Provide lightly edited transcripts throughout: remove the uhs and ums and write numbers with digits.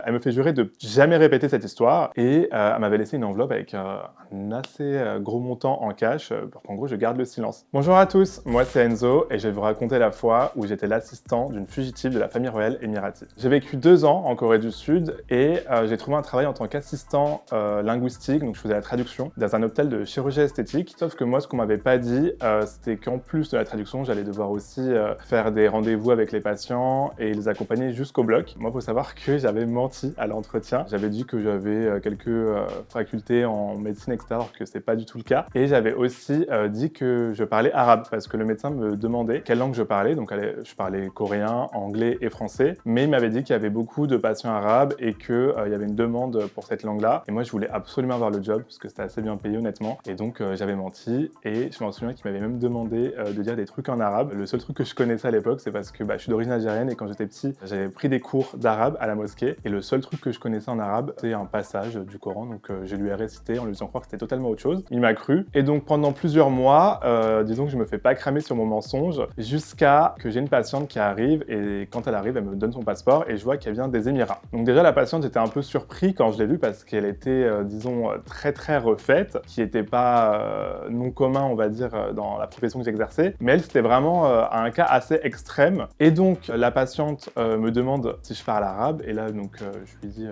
Elle me fait jurer de jamais répéter cette histoire et elle m'avait laissé une enveloppe avec un assez gros montant en cash pour qu'en gros je garde le silence. Bonjour à tous, moi c'est Enzo et je vais vous raconter la fois où j'étais l'assistant d'une fugitive de la famille royale émirati. J'ai vécu 2 ans en Corée du Sud et j'ai trouvé un travail en tant qu'assistant linguistique, donc je faisais la traduction dans un hôtel de chirurgie esthétique. Sauf que moi ce qu'on m'avait pas dit, c'était qu'en plus de la traduction, j'allais devoir aussi faire des rendez-vous avec les patients et les accompagner jusqu'au bloc. Moi, il faut savoir que j'avais menti à l'entretien. J'avais dit que j'avais quelques facultés en médecine, etc., alors que c'est pas du tout le cas. Et j'avais aussi dit que je parlais arabe, parce que le médecin me demandait quelle langue je parlais. Donc, je parlais coréen, anglais et français. Mais il m'avait dit qu'il y avait beaucoup de patients arabes et qu'il y avait une demande pour cette langue-là. Et moi, je voulais absolument avoir le job, parce que c'était assez bien payé, honnêtement. Et donc, j'avais menti. Et je m'en souviens qu'il m'avait même demandé de dire des trucs en arabe. Le seul truc que je connaissais à l'époque, c'est parce que je suis d'origine algérienne et quand j'étais petit, j'avais pris des cours d'arabe à la mosquée. Et le seul truc que je connaissais en arabe, c'est un passage du Coran. Donc je lui ai récité en lui faisant croire que c'était totalement autre chose. Il m'a cru. Et donc pendant plusieurs mois, disons que je me fais pas cramer sur mon mensonge jusqu'à que j'ai une patiente qui arrive et quand elle arrive, elle me donne son passeport et je vois qu'elle vient des Émirats. Donc déjà la patiente, j'étais un peu surpris quand je l'ai vue parce qu'elle était, disons, très refaite, qui n'était pas non commun, on va dire, dans la profession que j'exerçais. Mais elle, c'était vraiment un cas assez extrême. Et donc la patiente me demande si je parle arabe et là donc je lui dis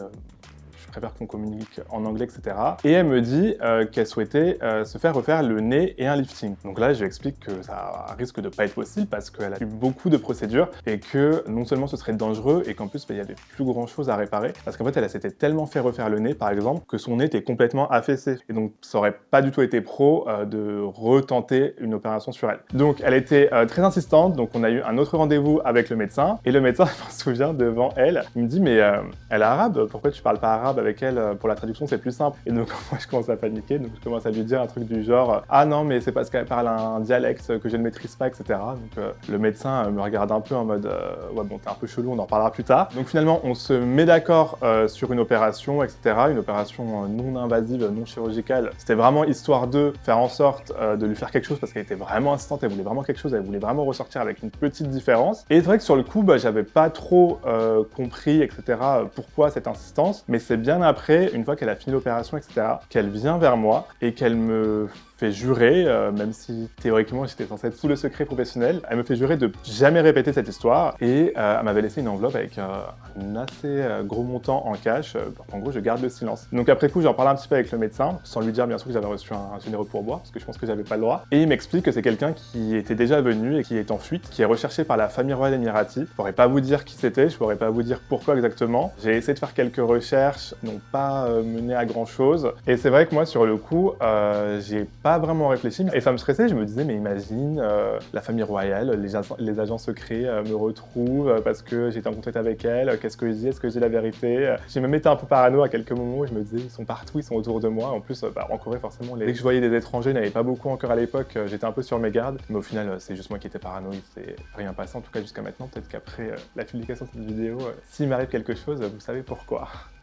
je préfère qu'on communique en anglais, etc. Et elle me dit qu'elle souhaitait se faire refaire le nez et un lifting. Donc là, je lui explique que ça risque de pas être possible parce qu'elle a eu beaucoup de procédures et que non seulement ce serait dangereux et qu'en plus, il y avait plus grand chose à réparer parce qu'en fait, elle s'était tellement fait refaire le nez, par exemple, que son nez était complètement affaissé. Et donc, ça aurait pas du tout été pro de retenter une opération sur elle. Donc, elle était très insistante. Donc, on a eu un autre rendez-vous avec le médecin et le médecin, je m'en souviens, devant elle, il me dit mais elle est arabe, pourquoi tu parles pas arabe avec elle? Pour la traduction c'est plus simple. Et donc moi je commence à paniquer, donc je commence à lui dire un truc du genre ah non mais c'est parce qu'elle parle un dialecte que je ne maîtrise pas, etc. Donc le médecin me regarde un peu en mode ouais bon t'es un peu chelou, on en reparlera plus tard. Donc finalement on se met d'accord sur une opération, etc. Une opération non invasive, non chirurgicale. C'était vraiment histoire de faire en sorte de lui faire quelque chose parce qu'elle était vraiment insistante, elle voulait vraiment quelque chose, elle voulait vraiment ressortir avec une petite différence. Et c'est vrai que sur le coup j'avais pas trop compris, etc. pourquoi cette insistance, mais c'est bien après, une fois qu'elle a fini l'opération, etc., qu'elle vient vers moi et qu'elle me fait jurer, même si théoriquement j'étais censé être sous le secret professionnel, elle me fait jurer de jamais répéter cette histoire et elle m'avait laissé une enveloppe avec un assez gros montant en cash pour qu'en gros je garde le silence. Donc après coup j'en parle un petit peu avec le médecin, sans lui dire bien sûr que j'avais reçu un généreux pourboire parce que je pense que j'avais pas le droit, et il m'explique que c'est quelqu'un qui était déjà venu et qui est en fuite, qui est recherché par la famille royale émirati. Je pourrais pas vous dire qui c'était, je pourrais pas vous dire pourquoi exactement. J'ai essayé de faire quelques recherches, n'ont pas mené à grand chose, et c'est vrai que moi sur le coup j'ai pas vraiment réfléchi et ça me stressait. Je me disais mais imagine la famille royale, les agents secrets me retrouvent parce que j'étais en contact avec elle, qu'est-ce que je dis, est-ce que je dis la vérité? J'ai même été un peu parano à quelques moments où je me disais ils sont partout, ils sont autour de moi. En plus en Corée forcément dès que je voyais des étrangers, il n'y en avait pas beaucoup encore à l'époque, j'étais un peu sur mes gardes, mais au final c'est juste moi qui étais paranoïde, c'est rien passé en tout cas jusqu'à maintenant. Peut-être qu'après la publication de cette vidéo, s'il m'arrive quelque chose, vous savez pourquoi.